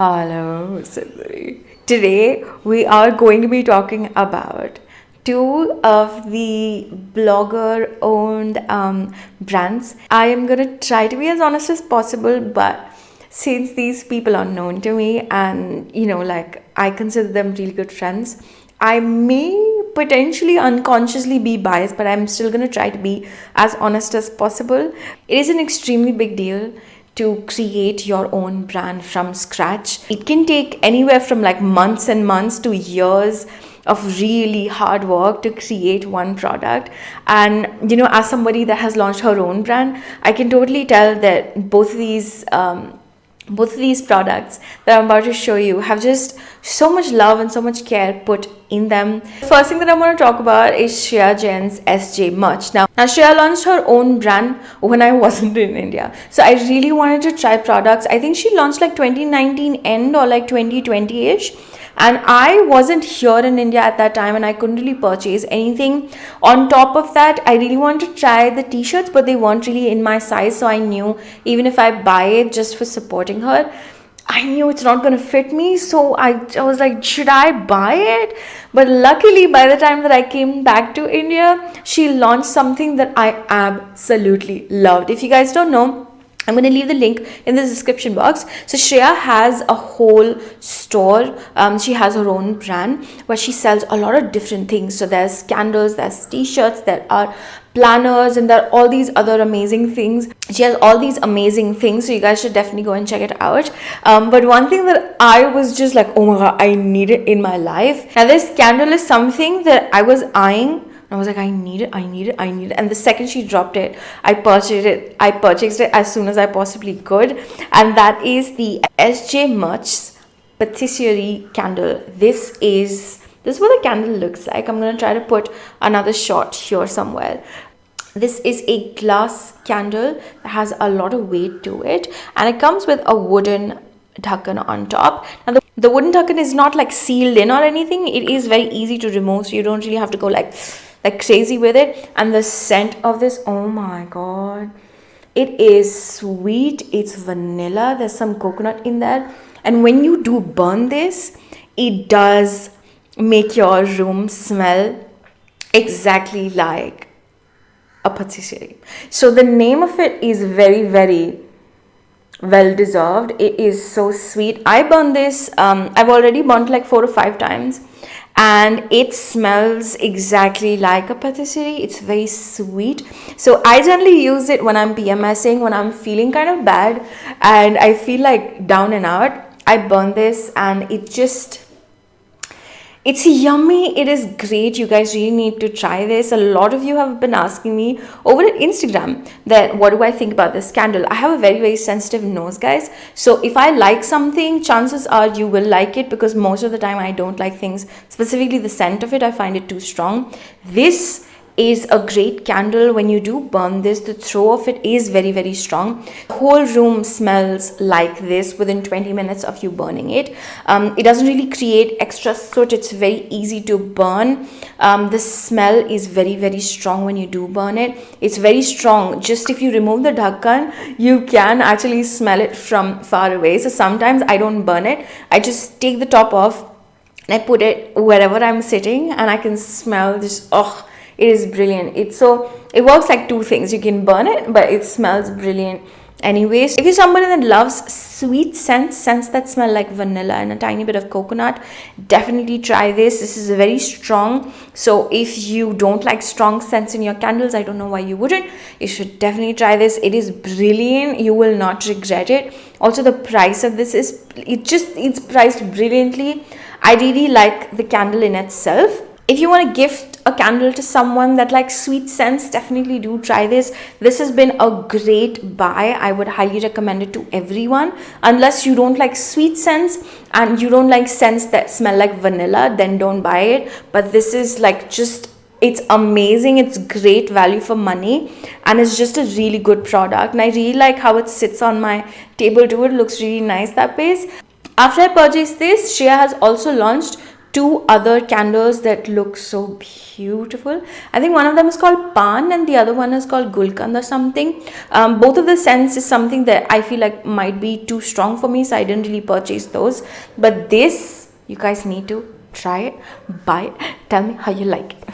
Hello, Sindri. Today we are going to be talking about two of the blogger owned brands. I am going to try to be as honest as possible, but since these people are known to me and like I consider them really good friends, I may potentially unconsciously be biased, but I'm still going to try to be as honest as possible. It is an extremely big deal to create your own brand from scratch. It can take anywhere from like months and months to years of really hard work to create one product. And as somebody that has launched her own brand, I can totally tell that both of these products that I'm about to show you have just so much love and so much care put in them. The first thing that I want to talk about is Shreya Jain's SJ Merch. Now Shreya launched her own brand when I wasn't in India, so I really wanted to try products. I think she launched like 2019 end or like 2020-ish, and I wasn't here in India at that time and I couldn't really purchase anything. On top of that, I really wanted to try the t-shirts, but they weren't really in my size, so I knew even if I buy it just for supporting her, I knew it's not going to fit me. So I was like, should I buy it? But luckily, by the time that I came back to India, she launched something that I absolutely loved. If you guys don't know, I'm going to leave the link in the description box. So Shreya has a whole store. She has her own brand where she sells a lot of different things. So there's candles, there's t-shirts, there are planners, and there are all these other amazing things. She has all these amazing things, so you guys should definitely go and check it out. But one thing that I was just like, oh my god, I need it in my life. Now this candle is something that I was eyeing. I was like, I need it. And the second she dropped it, I purchased it as soon as I possibly could. And that is the SJ Merch's Patisserie candle. This is what the candle looks like. I'm going to try to put another shot here somewhere. This is a glass candle that has a lot of weight to it, and it comes with a wooden dhakkan on top. Now the wooden dhakkan is not like sealed in or anything. It is very easy to remove, so you don't really have to go like crazy with it. And the scent of this, oh my god, it is sweet. It's vanilla, there's some coconut in there, and when you do burn this, it does make your room smell exactly like a patisserie. So the name of it is very, very well deserved. It is so sweet. I burned this, I've already burnt like 4 or 5 times, and it smells exactly like a patisserie. It's very sweet. So I generally use it when I'm PMSing, when I'm feeling kind of bad and I feel like down and out. I burn this and it's yummy. It is great. You guys really need to try this. A lot of you have been asking me over at Instagram that what do I think about this candle. I have a very, very sensitive nose, guys. So if I like something, chances are you will like it, because most of the time I don't like things, specifically the scent of it. I find it too strong. This is a great candle. When you do burn this, the throw of it is very, very strong. The whole room smells like this within 20 minutes of you burning it. It doesn't really create extra soot. It's very easy to burn. The smell is very, very strong when you do burn it. It's very strong. Just if you remove the dhakkan, you can actually smell it from far away. So sometimes I don't burn it. I just take the top off and I put it wherever I'm sitting, and I can smell this. Oh, it is brilliant. It works like 2 things. You can burn it, but it smells brilliant anyways. If you're somebody that loves sweet scents that smell like vanilla and a tiny bit of coconut, definitely try this. This is very strong. So if you don't like strong scents in your candles, I don't know why you wouldn't. You should definitely try this. It is brilliant. You will not regret it. Also, the price of this is, it's priced brilliantly. I really like the candle in itself. If you want to gift a candle to someone that likes sweet scents, definitely do try this. This has been a great buy. I would highly recommend it to everyone. Unless you don't like sweet scents and you don't like scents that smell like vanilla, then don't buy it. But this is like it's amazing. It's great value for money, and it's just a really good product. And I really like how it sits on my table too. It looks really nice that way. After I purchased this, Shreya has also launched two other candles that look so beautiful. I think one of them is called Pan and the other one is called Gulkand or something. Both of the scents is something that I feel like might be too strong for me, so I didn't really purchase those. But this, you guys need to try it, buy it, tell me how you like it.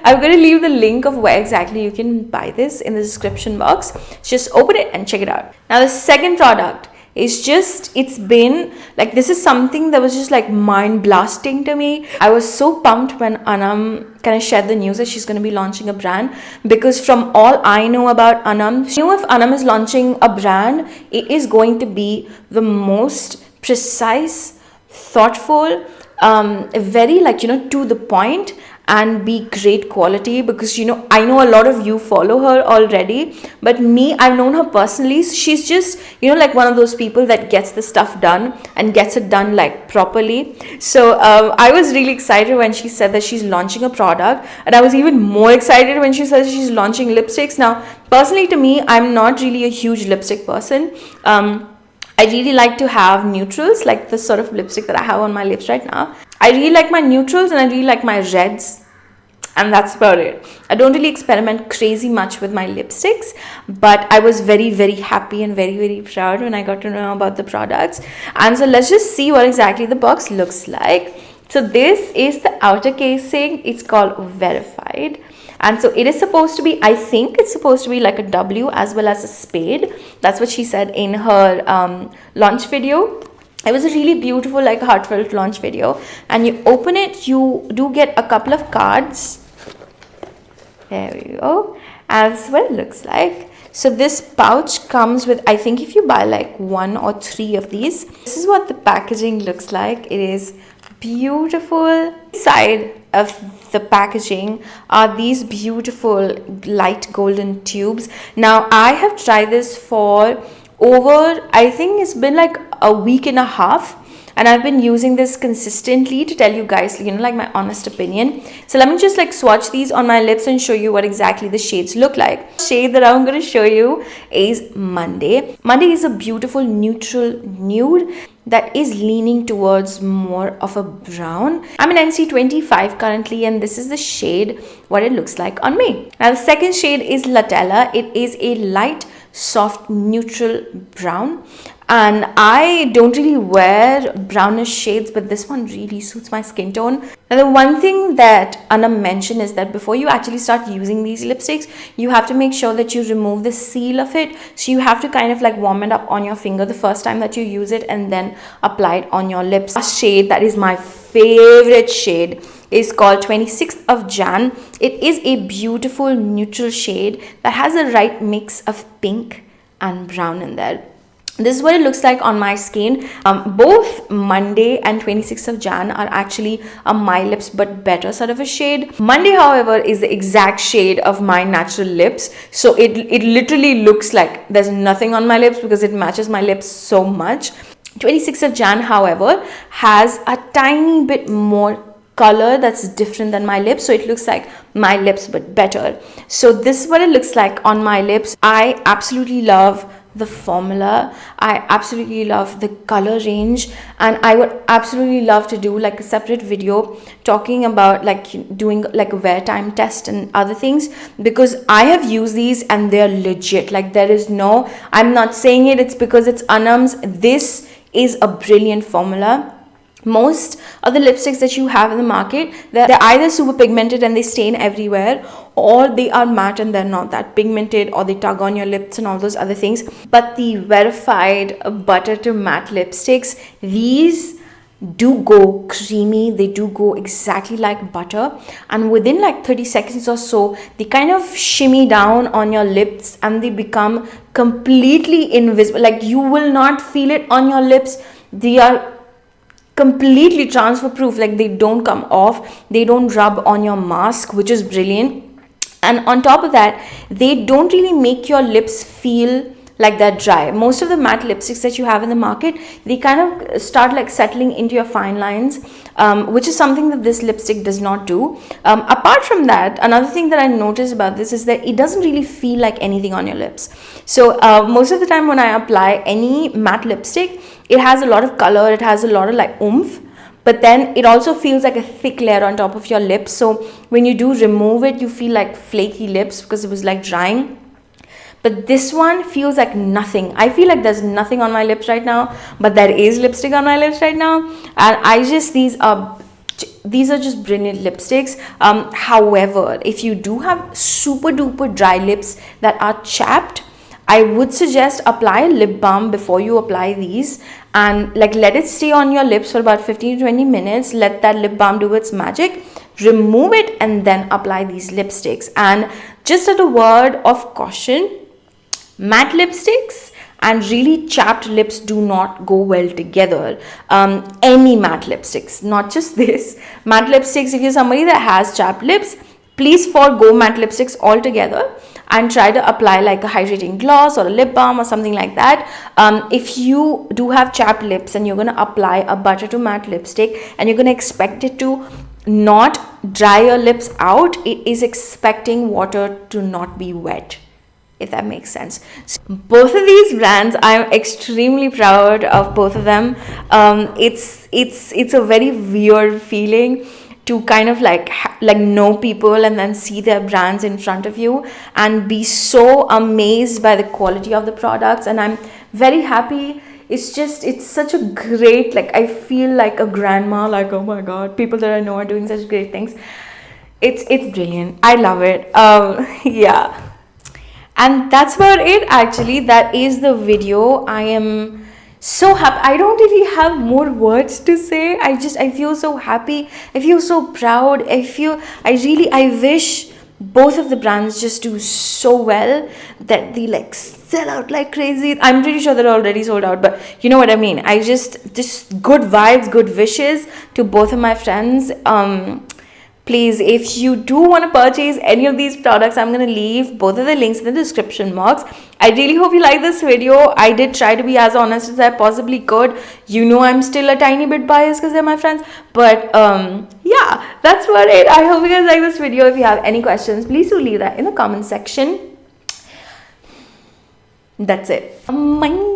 I'm going to leave the link of where exactly you can buy this in the description box. Just open it and check it out. Now the second product is just, it's been like, this is something that was just like mind blasting to me. I was so pumped when Anam kind of shared the news that she's going to be launching a brand, because from all I know about Anam, if Anam is launching a brand, it is going to be the most precise, thoughtful, very like, to the point, and be great quality. Because I know a lot of you follow her already, but me, I've known her personally. So she's just like one of those people that gets the stuff done and gets it done like properly. So I was really excited when she said that she's launching a product, and I was even more excited when she said she's launching lipsticks. Now personally, to me, I'm not really a huge lipstick person. I really like to have neutrals, like the sort of lipstick that I have on my lips right now. I really like my neutrals and I really like my reds, and that's about it. I don't really experiment crazy much with my lipsticks, but I was very, very happy and very, very proud when I got to know about the products. And so let's just see what exactly the box looks like. So this is the outer casing. It's called Verified. And so it is supposed to be, I think it's supposed to be like a W as well as a spade. That's what she said in her launch video. It was a really beautiful, like heartfelt launch video. And you open it, you do get a couple of cards. There we go. And that's what it looks like. So this pouch comes with, I think if you buy like 1 or 3 of these, this is what the packaging looks like. It is beautiful. Side of the packaging are these beautiful light golden tubes. Now I have tried this for over, I think it's been like a week and a half, and I've been using this consistently to tell you guys, like my honest opinion. So let me just like swatch these on my lips and show you what exactly the shades look like. The shade that I'm going to show you is Monday. Monday is a beautiful neutral nude that is leaning towards more of a brown. I'm in NC25 currently, and this is the shade, what it looks like on me. Now the second shade is Latella. It is a light, soft, neutral brown. And I don't really wear brownish shades, but this one really suits my skin tone. Now the one thing that Anna mentioned is that before you actually start using these lipsticks, you have to make sure that you remove the seal of it. So you have to kind of like warm it up on your finger the first time that you use it, and then apply it on your lips. A shade that is my favorite shade is called 26th of Jan. It is a beautiful neutral shade that has the right mix of pink and brown in there. This is what it looks like on my skin. Both Monday and 26th of Jan are actually a My Lips but Better sort of a shade. Monday, however, is the exact shade of my natural lips. So it literally looks like there's nothing on my lips because it matches my lips so much. 26th of Jan, however, has a tiny bit more color that's different than my lips, so it looks like My Lips but Better. So this is what it looks like on my lips. I absolutely love the formula. I absolutely love the color range, and I would absolutely love to do like a separate video talking about like doing like a wear time test and other things, because I have used these and they're legit. Like there is no, I'm not saying it's because it's Anam's. This is a brilliant formula. Most of the lipsticks that you have in the market, they're either super pigmented and they stain everywhere, or they are matte and they're not that pigmented, or they tug on your lips and all those other things. But the Verified butter to matte lipsticks, these do go creamy. They do go exactly like butter, and within like 30 seconds or so, they kind of shimmy down on your lips and they become completely invisible. Like you will not feel it on your lips. They are completely transfer proof. Like they don't come off, they don't rub on your mask, which is brilliant. And on top of that, they don't really make your lips feel like they're dry. Most of the matte lipsticks that you have in the market, they kind of start like settling into your fine lines, which is something that this lipstick does not do. Apart from that, another thing that I noticed about this is that it doesn't really feel like anything on your lips. So most of the time when I apply any matte lipstick, it has a lot of color, it has a lot of like oomph, but then it also feels like a thick layer on top of your lips. So when you do remove it, you feel like flaky lips because it was like drying. But this one feels like nothing. I feel like there's nothing on my lips right now, but there is lipstick on my lips right now. And these are just brilliant lipsticks. However, if you do have super duper dry lips that are chapped, I would suggest apply a lip balm before you apply these, and like let it stay on your lips for about 15 to 20 minutes. Let that lip balm do its magic, remove it, and then apply these lipsticks. And just as a word of caution, matte lipsticks and really chapped lips do not go well together. Any matte lipsticks, not just this. Matte lipsticks, if you're somebody that has chapped lips, please forego matte lipsticks altogether and try to apply like a hydrating gloss or a lip balm or something like that. If you do have chapped lips and you're going to apply a butter to matte lipstick and you're going to expect it to not dry your lips out, it is expecting water to not be wet, if that makes sense. So both of these brands, I'm extremely proud of both of them. It's a very weird feeling to kind of like know people and then see their brands in front of you and be so amazed by the quality of the products. And I'm very happy. It's such a great, like, I feel like a grandma, like, oh my god, people that I know are doing such great things. It's brilliant. I love it. Yeah. And that's about it, actually. That is the video. I am so happy. I don't really have more words to say. I feel so happy. I feel so proud. I wish both of the brands just do so well that they like sell out like crazy. I'm pretty sure they're already sold out, but you know what I mean. Just good vibes, good wishes to both of my friends. Please, if you do want to purchase any of these products, I'm going to leave both of the links in the description box. I really hope you like this video. I did try to be as honest as I possibly could. You know, I'm still a tiny bit biased because they're my friends. But yeah, that's about it. I hope you guys like this video. If you have any questions, please do leave that in the comment section. That's it. Bye.